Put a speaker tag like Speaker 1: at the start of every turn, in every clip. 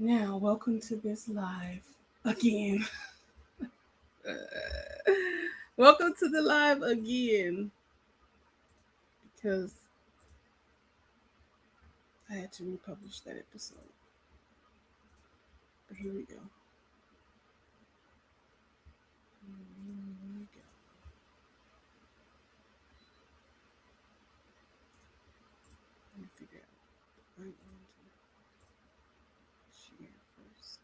Speaker 1: Now, welcome to this live again. Welcome to the live again because I had to republish that episode. But here we go. Here we go. Let me figure out the right one to share first.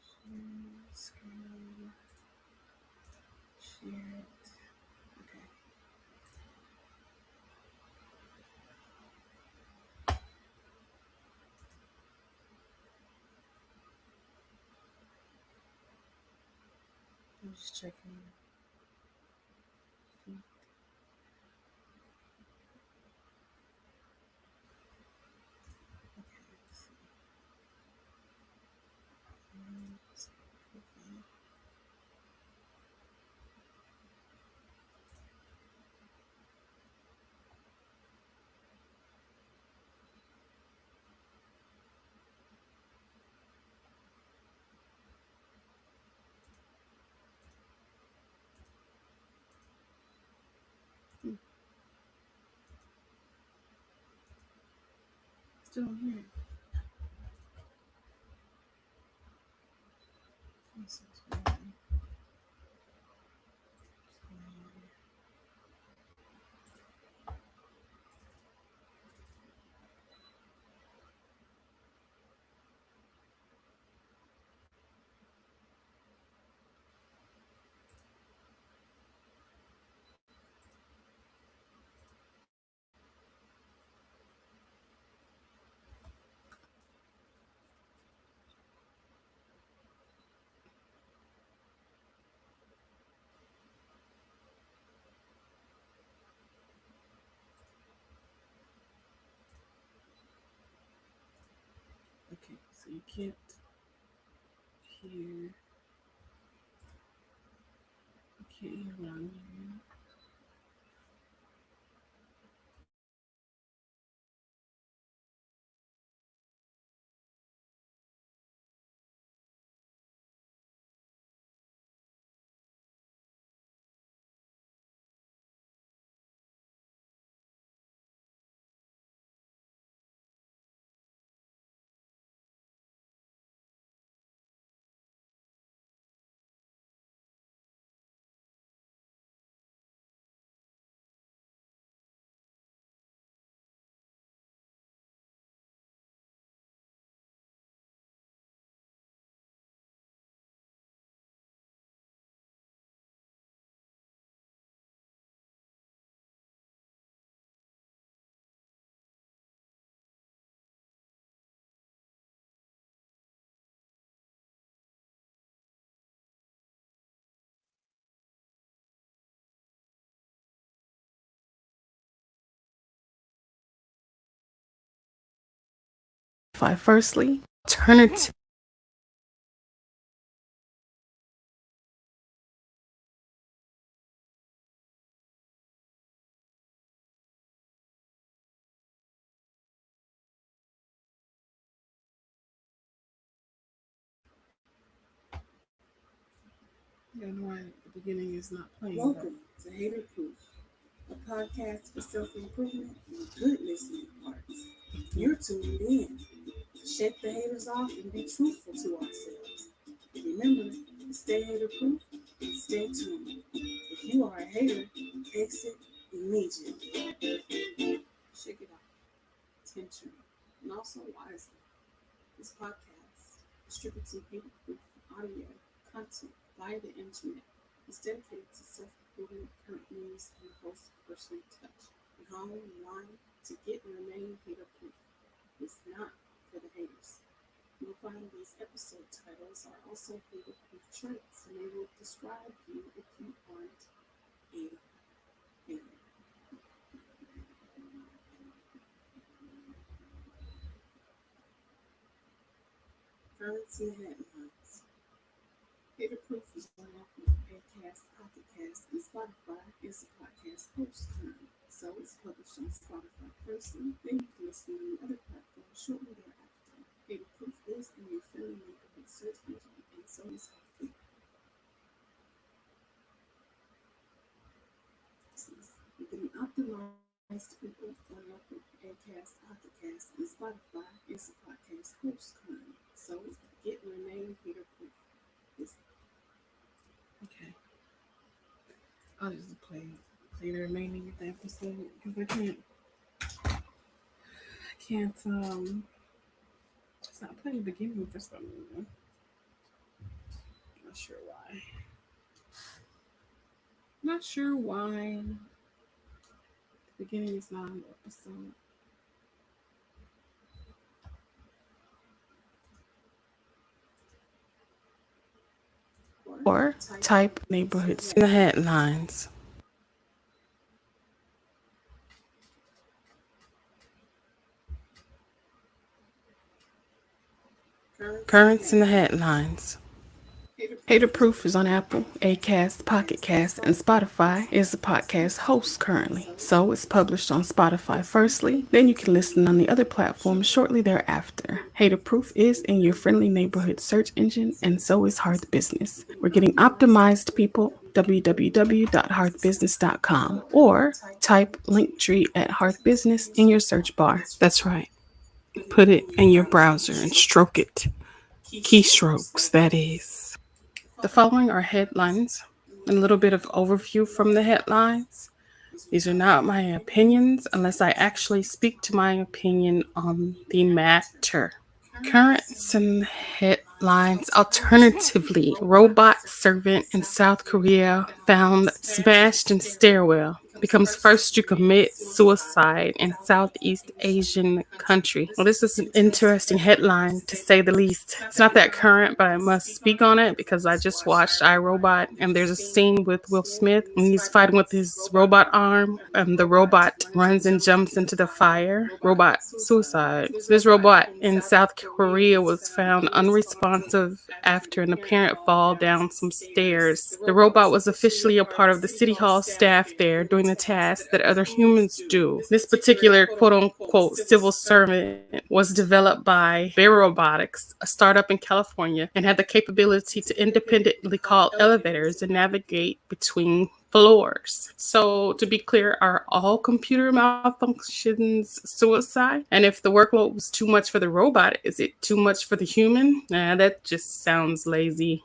Speaker 1: Share screen. Share it. Okay. I'm just checking. Okay. Let's see. Still on here. This is weird. Okay, so you can't hear. You can't hear what I'm hearing. Firstly, alternative. I don't know why the beginning is not playing.
Speaker 2: Welcome to Hater Proof, a podcast for self improvement and good listening parts. You're tuned in to shake the haters off and be truthful to ourselves. Remember, stay hater proof and stay tuned. If you are a hater, exit immediately. Shake it off, intentionally, and also wisely. This podcast, distributing hater proof audio content via the internet, is dedicated to self-improvement, current news, and the host's personal touch. And how we want to get and remain hater-proof. It's not for the haters. You'll find these episode titles are also hater-proof traits, and they will describe you if you aren't a hater. Currency headlines. Hater-proof is one off with Acast, Pocketcast, and Spotify is a podcast host term. So it's published on Spotify first, and then you can listen on the other platforms shortly thereafter. Hater Proof is in your friendly neighborhood search engine, and so is Heartbeat. You can optimize people on Apple, Acast, Pocketcast, and Spotify is a podcast host currently. So get remain Hater Proof.
Speaker 1: Okay. I'll just play the remaining of the episode because I can't it's not playing the beginning for some reason. Not sure why. Not sure why the beginning is not on the episode. Or type neighborhoods in the headlines. Currents in the headlines. Hater Proof is on Apple, Acast, Pocket Cast, and Spotify is the podcast host currently. So it's published on Spotify firstly, then you can listen on the other platforms shortly thereafter. Hater Proof is in your friendly neighborhood search engine, and so is Hearth Business. We're getting optimized, people. www.hearthbusiness.com or type Linktree at Hearth Business in your search bar. That's right. Put it in your browser and stroke it. Keystrokes, that is. The following are headlines and a little bit of overview from the headlines. These are not my opinions unless I actually speak to my opinion on the matter. Currents and headlines. Alternatively, robot servant in South Korea found smashed in stairwell. Becomes first to commit suicide in Southeast Asian country. Well, this is an interesting headline to say the least. It's not that current, but I must speak on it because I just watched iRobot and there's a scene with Will Smith and he's fighting with his robot arm and the robot runs and jumps into the fire. Robot suicide. So this robot in South Korea was found unresponsive after an apparent fall down some stairs. The robot was officially a part of the City Hall staff there doing the tasks that other humans do. This particular quote-unquote civil servant was developed by Bear Robotics, a startup in California, and had the capability to independently call elevators and navigate between floors. So to be clear, are all computer malfunctions suicide? And if the workload was too much for the robot, is it too much for the human? That just sounds lazy.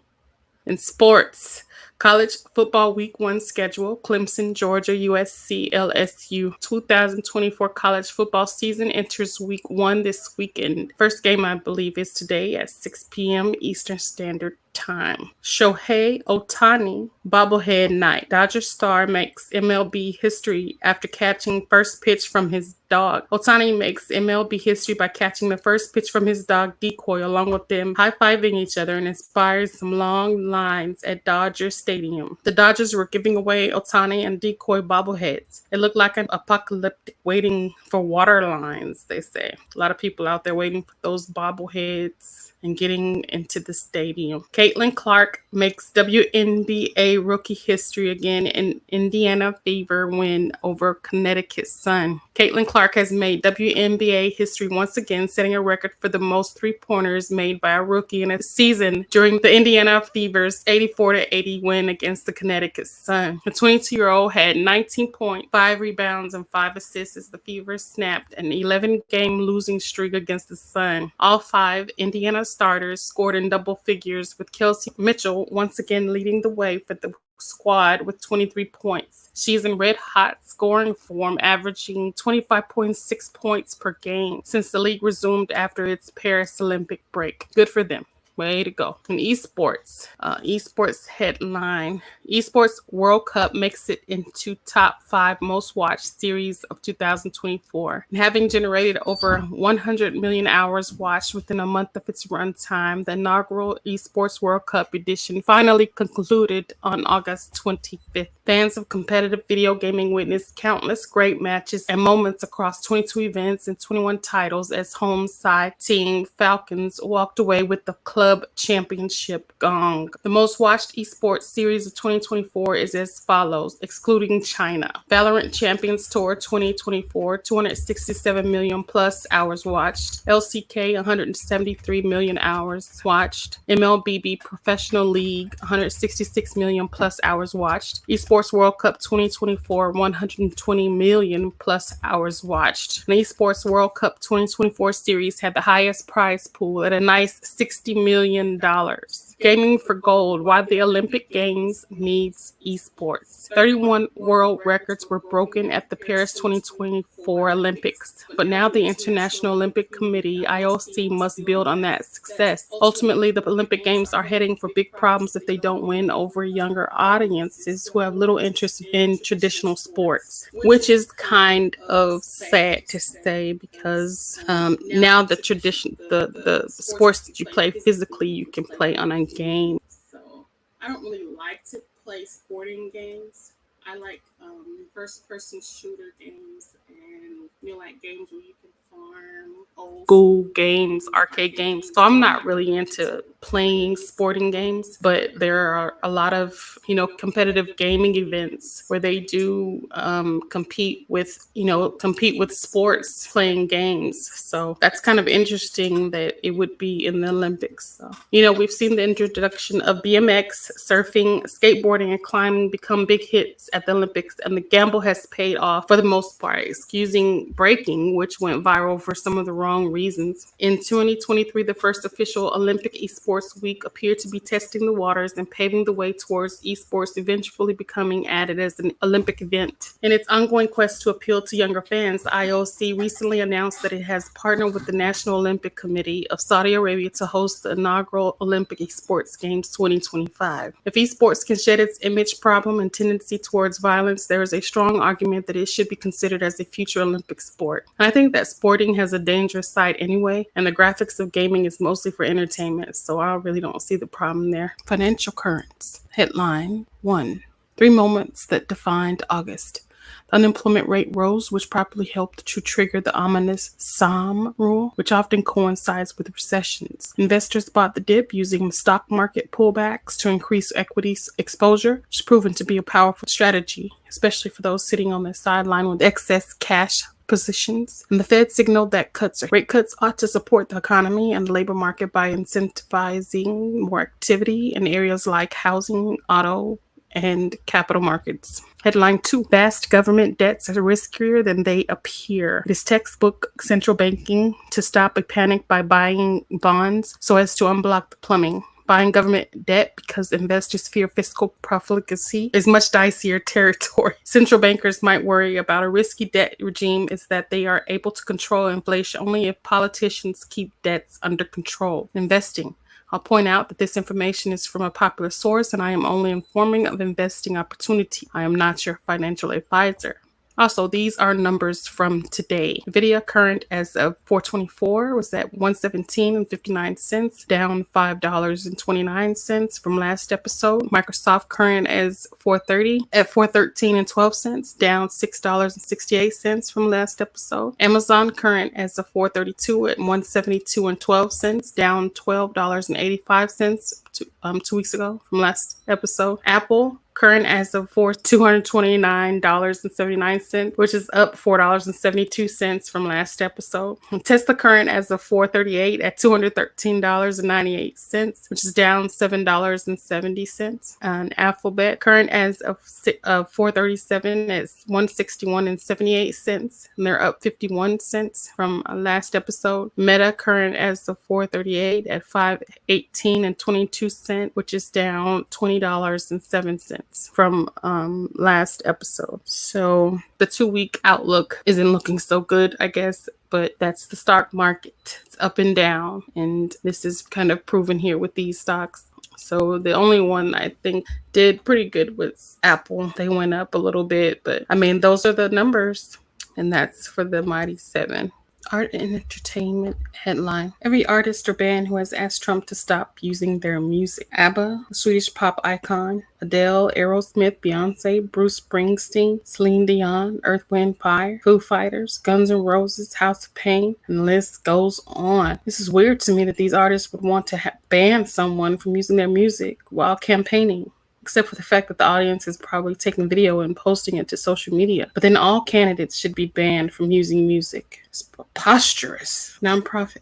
Speaker 1: In sports, college football week 1 schedule, Clemson, Georgia, USC, LSU. 2024 college football season enters week 1 this weekend. First game, I believe, is today at 6 p.m. Eastern Standard Time. Shohei Ohtani, bobblehead night. Dodger star makes MLB history after catching first pitch from his dog. Ohtani makes MLB history by catching the first pitch from his dog Decoy, along with them high-fiving each other, and inspires some long lines at Dodger Stadium. The Dodgers were giving away Ohtani and Decoy bobbleheads. It looked like an apocalyptic waiting for water lines, they say. A lot of people out there waiting for those bobbleheads and getting into the stadium. Caitlin Clark makes WNBA rookie history again in Indiana Fever win over Connecticut Sun. Caitlin Clark has made WNBA history once again, setting a record for the most three-pointers made by a rookie in a season during the Indiana Fever's 84-80 win against the Connecticut Sun. The 22-year-old had 19 points, 5 rebounds, and 5 assists as the Fever snapped an 11-game losing streak against the Sun. All 5 Indiana starters scored in double figures, with Kelsey Mitchell once again leading the way for the squad with 23 points. She's in red-hot scoring form, averaging 25.6 points per game since the league resumed after its Paris Olympic break. Good for them. Way to go. In esports, esports headline, Esports World Cup makes it into top 5 most watched series of 2024. And having generated over 100 million hours watched within a month of its runtime, the inaugural Esports World Cup edition finally concluded on August 25th. Fans of competitive video gaming witnessed countless great matches and moments across 22 events and 21 titles as home side team Falcons walked away with the club Club Championship Gong. The most watched esports series of 2024 is as follows, excluding China. Valorant Champions Tour 2024, 267 million plus hours watched. LCK, 173 million hours watched. MLBB Professional League, 166 million plus hours watched. Esports World Cup 2024, 120 million plus hours watched. The Esports World Cup 2024 series had the highest prize pool at a nice $60 million. Gaming for gold, why the Olympic Games needs esports. 31 world records were broken at the Paris 2024 Olympics, but now the International Olympic Committee, IOC, must build on that success. Ultimately, the Olympic Games are heading for big problems if they don't win over younger audiences who have little interest in traditional sports, which is kind of sad to say because now the sports that you play physically, you can play on a game. So I don't really like to play sporting games. I like first-person shooter games and like games where you can farm, old school games, arcade games. So I'm not really into playing sporting games, but there are a lot of competitive gaming events where they do compete with sports playing games. So that's kind of interesting that it would be in the Olympics. So we've seen the introduction of BMX, surfing, skateboarding, and climbing become big hits at the Olympics, and the gamble has paid off for the most part, excusing breaking, which went viral for some of the wrong reasons. In 2023, the first official Olympic Esports Week appeared to be testing the waters and paving the way towards esports eventually becoming added as an Olympic event. In its ongoing quest to appeal to younger fans, the IOC recently announced that it has partnered with the National Olympic Committee of Saudi Arabia to host the inaugural Olympic Esports Games 2025. If esports can shed its image problem and tendency towards violence, there is a strong argument that it should be considered as a future Olympic sport. And I think that sporting has a dangerous side anyway, and the graphics of gaming is mostly for entertainment, so I really don't see the problem there. Financial currents. Headline 1. 3 moments that defined August. The unemployment rate rose, which probably helped to trigger the ominous SOM rule, which often coincides with recessions. Investors bought the dip using stock market pullbacks to increase equity exposure, which has proven to be a powerful strategy, especially for those sitting on the sideline with excess cash positions. And the Fed signaled that rate cuts ought to support the economy and the labor market by incentivizing more activity in areas like housing, auto, and capital markets. Headline 2. Vast government debts are riskier than they appear. It is textbook central banking to stop a panic by buying bonds so as to unblock the plumbing. Buying government debt because investors fear fiscal profligacy is much dicier territory. Central bankers might worry about a risky debt regime is that they are able to control inflation only if politicians keep debts under control. Investing. I'll point out that this information is from a popular source and I am only informing of investing opportunity. I am not your financial advisor. Also, these are numbers from today. NVIDIA current as of 4/24 was at $117.59, down $5.29 from last episode. Microsoft current as 4/30 at $413.12, down $6.68 from last episode. Amazon current as of 4/32 at $172.12, down $12.85 2 weeks ago from last episode. Apple current as of $229.79, which is up $4.72 from last episode. Tesla current as of 4/38 at $213.98, which is down $7.70. And Alphabet current as of 4/37 at $161.78, and they're up 51 cents from last episode. Meta current as of 4/38 at $518.22, which is down $20.07 from last episode. So the 2-week outlook isn't looking so good, I guess, but that's the stock market. It's up and down, and this is kind of proven here with these stocks. So the only one I think did pretty good was Apple. They went up a little bit, but I mean, those are the numbers, and that's for the Mighty 7. Art and entertainment headline. Every artist or band who has asked Trump to stop using their music. ABBA, the Swedish pop icon, Adele, Aerosmith, Beyonce, Bruce Springsteen, Celine Dion, Earth, Wind, Fire, Foo Fighters, Guns N' Roses, House of Pain, and the list goes on. This is weird to me that these artists would want to ban someone from using their music while campaigning, except for the fact that the audience is probably taking video and posting it to social media. But then all candidates should be banned from using music. It's preposterous. Nonprofit.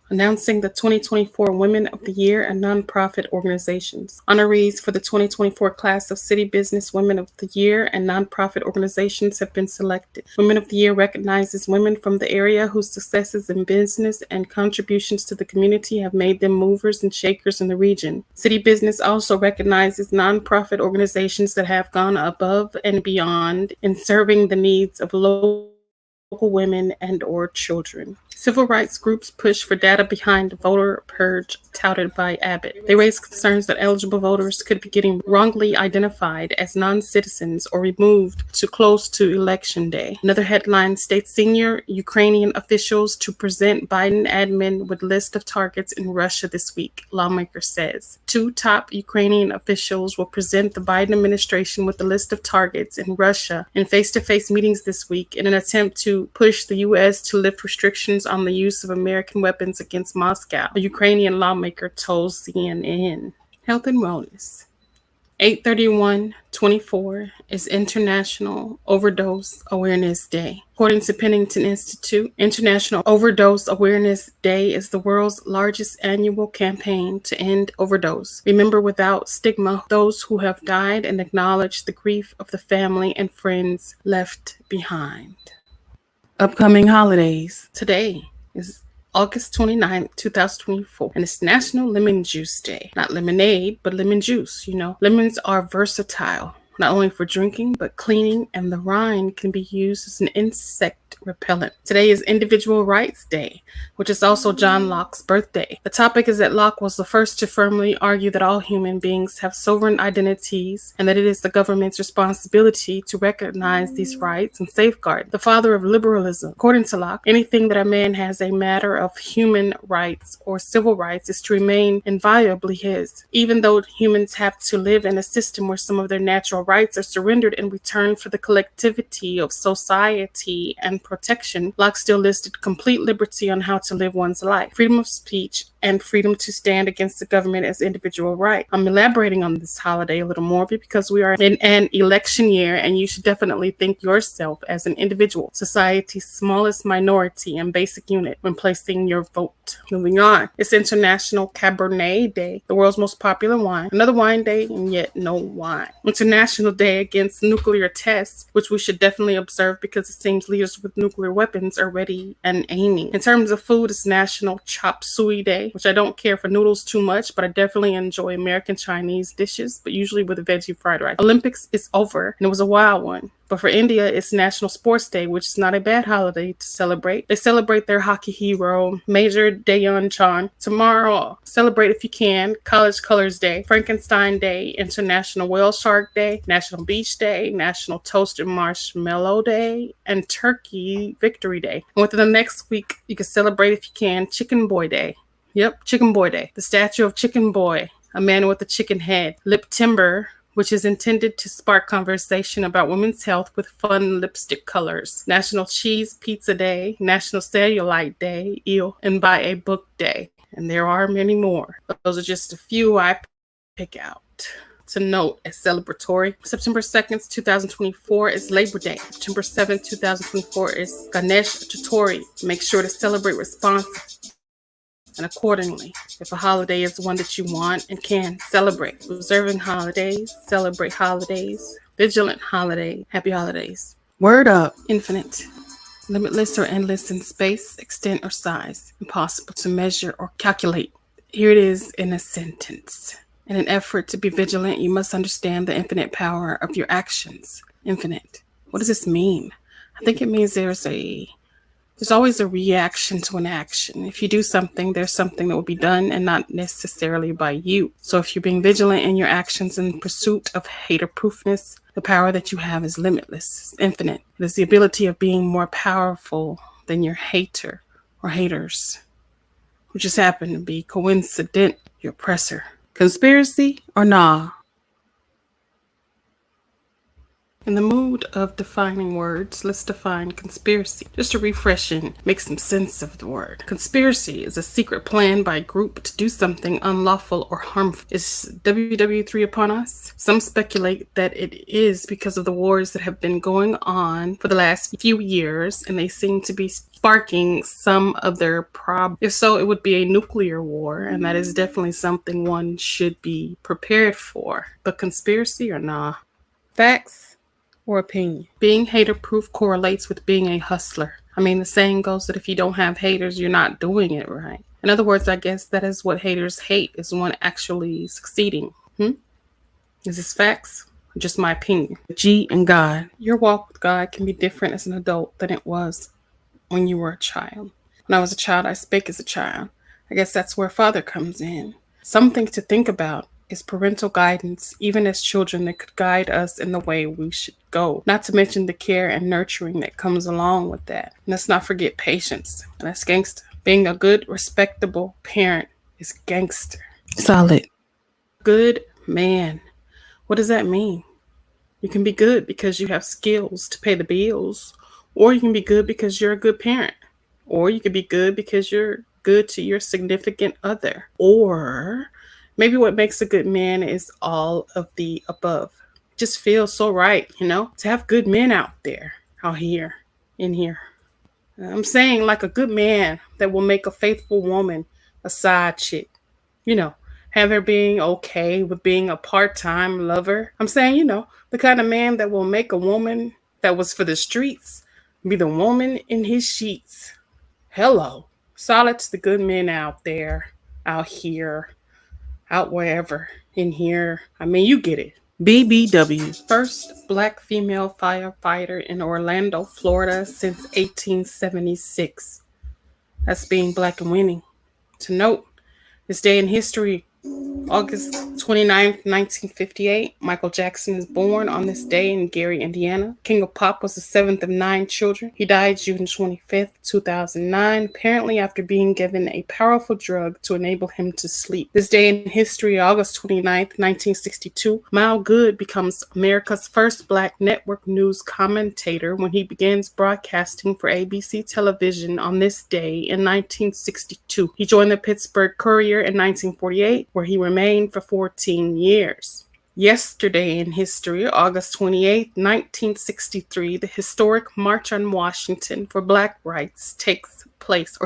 Speaker 1: Announcing the 2024 Women of the Year and Nonprofit Organizations. Honorees for the 2024 class of City Business Women of the Year and Nonprofit Organizations have been selected. Women of the Year recognizes women from the area whose successes in business and contributions to the community have made them movers and shakers in the region. City Business also recognizes nonprofit organizations that have gone above and beyond in serving the needs of local women and/or children. Civil rights groups push for data behind the voter purge touted by Abbott. They raise concerns that eligible voters could be getting wrongly identified as non-citizens or removed too close to election day. Another headline states senior Ukrainian officials to present Biden admin with list of targets in Russia this week, lawmaker says. 2 top Ukrainian officials will present the Biden administration with the list of targets in Russia in face-to-face meetings this week in an attempt to push the U.S. to lift restrictions on the use of American weapons against Moscow, a Ukrainian lawmaker told CNN. Health and wellness. 8/31/24 is International Overdose Awareness Day. According to Pennington Institute, International Overdose Awareness Day is the world's largest annual campaign to end overdose. Remember without stigma those who have died and acknowledge the grief of the family and friends left behind. Upcoming holidays. Today is August 29th, 2024, and it's National Lemon Juice Day. Not lemonade, but lemon juice. Lemons are versatile, not only for drinking, but cleaning, and the rind can be used as an insect repellent. Today is Individual Rights Day, which is also John Locke's birthday. The topic is that Locke was the first to firmly argue that all human beings have sovereign identities and that it is the government's responsibility to recognize these rights and safeguard. The father of liberalism. According to Locke, anything that a man has a matter of human rights or civil rights is to remain inviolably his, even though humans have to live in a system where some of their natural rights are surrendered in return for the collectivity of society and protection. Locke still listed complete liberty on how to live one's life, freedom of speech, and freedom to stand against the government as individual right. I'm elaborating on this holiday a little more because we are in an election year, and you should definitely think yourself as an individual, society's smallest minority and basic unit when placing your vote. Moving on, it's International Cabernet Day, the world's most popular wine. Another wine day, and yet no wine. International Day Against Nuclear Tests, which we should definitely observe because it seems leaders with nuclear weapons are ready and aiming. In terms of food, it's National Chop Suey Day, which I don't care for noodles too much, but I definitely enjoy American Chinese dishes, but usually with a veggie fried rice. Olympics is over, and it was a wild one. But for India, it's National Sports Day, which is not a bad holiday to celebrate. They celebrate their hockey hero, Major Dhyanchand's. Tomorrow, celebrate if you can, College Colors Day, Frankenstein Day, International Whale Shark Day, National Beach Day, National Toasted Marshmallow Day, and Turkey Victory Day. And within the next week, you can celebrate if you can, Chicken Boy Day. Yep, Chicken Boy Day. The statue of Chicken Boy, a man with a chicken head. Lip Timber, which is intended to spark conversation about women's health with fun lipstick colors. National Cheese Pizza Day, National Cellulite Day, and Buy a Book Day. And there are many more. Those are just a few I pick out to note as celebratory. September 2nd, 2024 is Labor Day. September 7th, 2024 is Ganesh Chaturthi. Make sure to celebrate responsibly and accordingly. If a holiday is one that you want and can celebrate. Observing holidays, celebrate holidays, vigilant holiday, happy holidays. Word up. Infinite. Limitless or endless in space, extent, or size. Impossible to measure or calculate. Here it is in a sentence. In an effort to be vigilant, you must understand the infinite power of your actions. Infinite. What does this mean? I think it means there's always a reaction to an action. If you do something, there's something that will be done and not necessarily by you. So if you're being vigilant in your actions in pursuit of hater-proofness, the power that you have is limitless, it's infinite. It is the ability of being more powerful than your hater or haters who just happen to be coincident your oppressor. Conspiracy or nah? In the mood of defining words, let's define conspiracy. Just to refresh and make some sense of the word. Conspiracy is a secret plan by a group to do something unlawful or harmful. Is WW3 upon us? Some speculate that it is because of the wars that have been going on for the last few years, and they seem to be sparking some of their problems. If so, it would be a nuclear war, and that is definitely something one should be prepared for. But conspiracy or nah? Facts or opinion. Being hater-proof correlates with being a hustler. I mean, the saying goes that if you don't have haters, you're not doing it right. In other words, I guess that is what haters hate, is one actually succeeding. Is this facts? Or just my opinion? G and God. Your walk with God can be different as an adult than it was when you were a child. When I was a child, I spake as a child. I guess that's where Father comes in. Something to think about is parental guidance, even as children, that could guide us in the way we should go. Not to mention the care and nurturing that comes along with that. And let's not forget patience. And that's gangster. Being a good, respectable parent is gangster. Solid. Good man. What does that mean? You can be good because you have skills to pay the bills, or you can be good because you're a good parent, or you can be good because you're good to your significant other, or maybe what makes a good man is all of the above. It just feels so right, to have good men out there, out here, in here. I'm saying like a good man that will make a faithful woman a side chick, have her being okay with being a part-time lover. I'm saying, the kind of man that will make a woman that was for the streets be the woman in his sheets. Hello. Solid to the good men out there, out here, out wherever, in here. I mean, you get it. BBW, first black female firefighter in Orlando, Florida since 1876. That's being black and winning. To note, this day in history, August 29th, 1958, Michael Jackson is born on this day in Gary, Indiana. King of Pop was the seventh of 9 children. He died June 25th, 2009, apparently after being given a powerful drug to enable him to sleep. This day in history, August 29th, 1962, Mal Good becomes America's first black network news commentator when he begins broadcasting for ABC television on this day in 1962. He joined the Pittsburgh Courier in 1948, where he remained for 14 years. Yesterday in history, August 28, 1963, the historic March on Washington for Black Rights took place.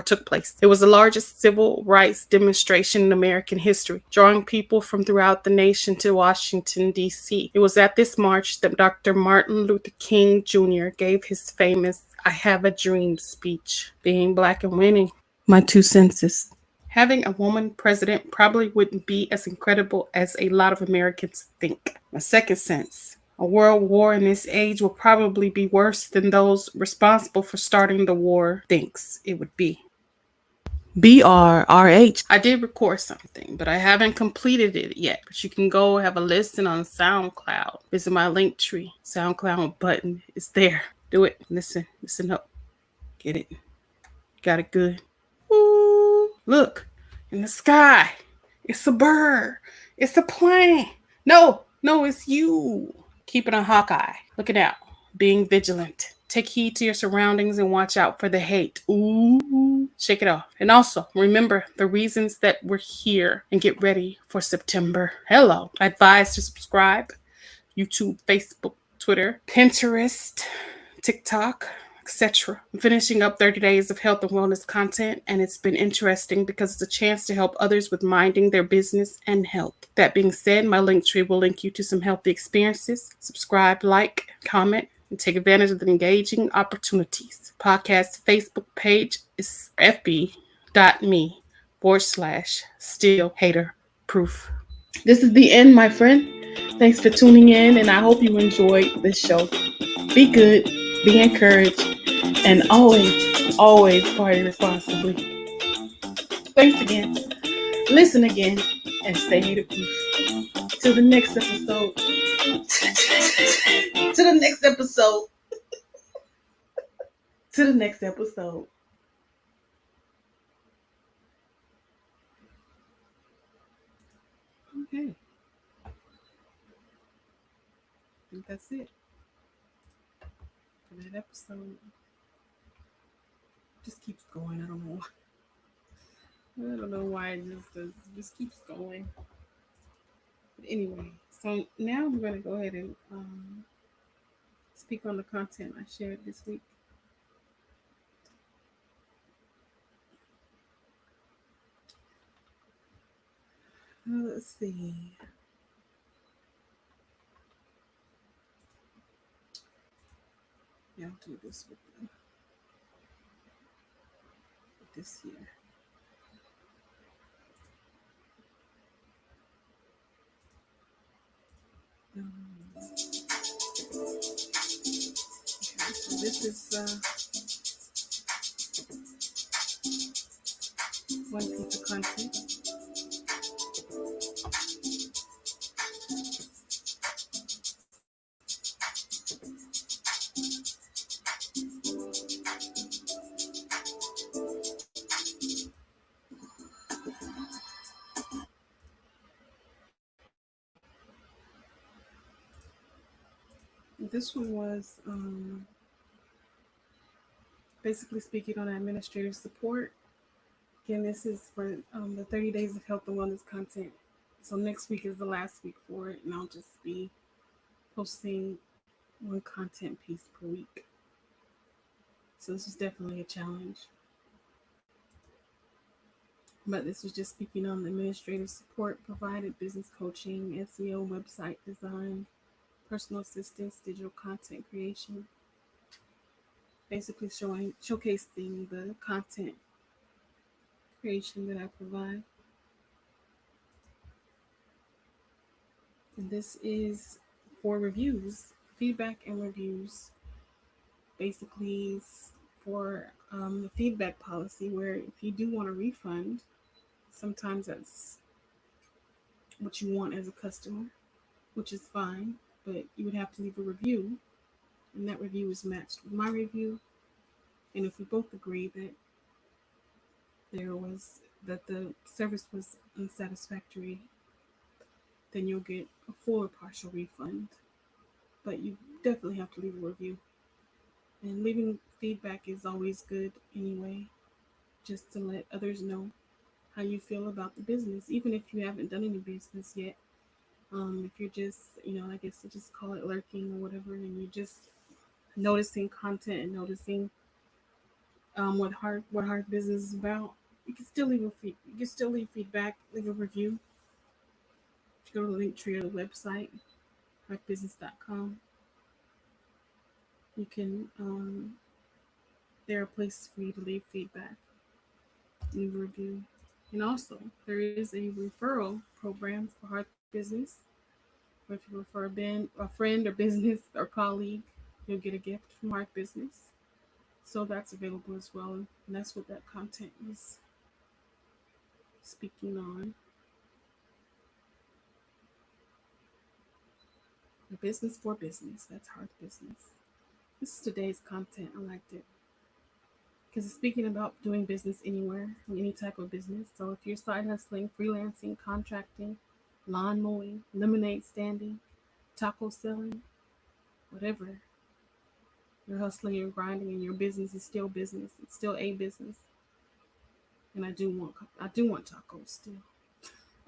Speaker 1: It was the largest civil rights demonstration in American history, drawing people from throughout the nation to Washington, D.C. It was at this march that Dr. Martin Luther King Jr. gave his famous "I Have a Dream" speech. Being black and winning. My 2 cents. Having a woman president probably wouldn't be as incredible as a lot of Americans think. My 2nd sense. A world war in this age will probably be worse than those responsible for starting the war thinks it would be. BRRH. I did record something, but I haven't completed it yet. But you can go have a listen on SoundCloud. Visit my link tree. SoundCloud button is there. Do it. Listen up. Get it. Got it good. Ooh, look, in the sky. It's a bird. It's a plane. No, it's you. Keep it on Hawkeye. Looking out. Being vigilant. Take heed to your surroundings and watch out for the hate. Ooh, shake it off. And also, remember the reasons that we're here and get ready for September. Hello. I advise to subscribe. YouTube, Facebook, Twitter, Pinterest, TikTok, etc. I'm finishing up 30 days of health and wellness content, and it's been interesting because it's a chance to help others with minding their business and health. That being said, my link tree will link you to some healthy experiences. Subscribe, like, comment, and take advantage of the engaging opportunities. Podcast Facebook page is fb.me/still-hater-proof. This is the end, my friend. Thanks for tuning in, and I hope you enjoyed this show. Be good, be encouraged, and always party responsibly. Thanks again. Listen again, and stay hater-proof. Till the next episode. To the next episode. think that's it for that episode. Just keeps going. I don't know. I don't know why it just keeps going. But anyway, so now I'm going to go ahead and speak on the content I shared this week. Let's see. Yeah, I'll do this with this here. Okay, so this is one piece of content. This one was basically speaking on administrative support. Again, this is for the 30 days of health and wellness content. So next week is the last week for it, and I'll just be posting one content piece per week. So this is definitely a challenge. But this was just speaking on the administrative support provided, business coaching, SEO, website design, personal assistance, digital content creation. Basically showcasing the content creation that I provide. And this is for reviews, feedback and reviews. Basically for the feedback policy where if you do want a refund, sometimes that's what you want as a customer, which is fine, but you would have to leave a review, and that review is matched with my review. And if we both agree that the service was unsatisfactory, then you'll get a full or partial refund. But you definitely have to leave a review. And leaving feedback is always good anyway, just to let others know how you feel about the business, even if you haven't done any business yet. If you're just, I guess you just call it lurking or whatever, and you're just noticing content and noticing what hard business is about, you can still leave feedback, leave a review. If you go to the link tree of the website, heartbusiness.com, you can there are places for you to leave feedback, leave a review. And also, there is a referral program for Heart Business. Or if you refer a friend or business or colleague, you'll get a gift from Heart Business. So that's available as well. And that's what that content is speaking on. A business for business. That's Heart Business. This is today's content. I liked it. Because it's speaking about doing business anywhere, in any type of business. So if you're side hustling, freelancing, contracting, lawn mowing, lemonade standing, taco selling, whatever, you're hustling, you're grinding, and your business is still business. It's still a business. And I do want tacos still.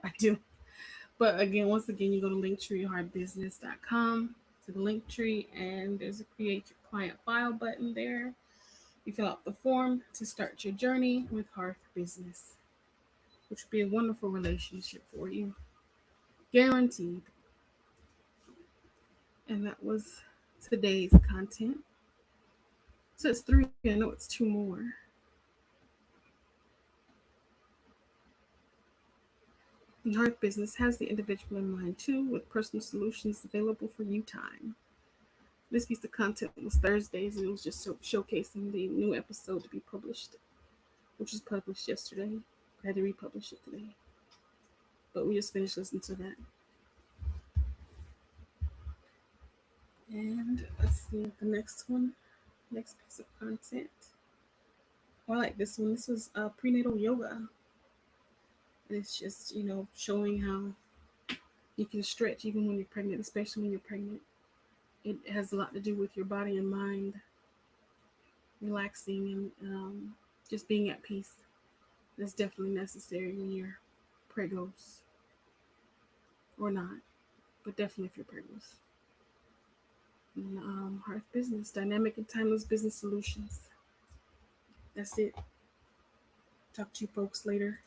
Speaker 1: I do. But again, once again, you go to linktreeheartbusiness.com to the link tree, and there's a create your client file button there. You fill out the form to start your journey with Heart Business, which will be a wonderful relationship for you. Guaranteed. And that was today's content. So it's 3. I know it's 2 more. And Heart Business has the individual in mind too, with personal solutions available for you time. This piece of content was Thursdays, and it was just showcasing the new episode to be published, which was published yesterday. I had to republish it today. But we just finished listening to that. And let's see the next one. Next piece of content. Oh, I like this one. This was prenatal yoga. And it's just, showing how you can stretch even when you're pregnant, especially when you're pregnant. It has a lot to do with your body and mind relaxing and just being at peace. That's definitely necessary when you're pregos or not, but definitely if you're pregos. And, Hearth Business, dynamic and timeless business solutions. That's it. Talk to you folks later.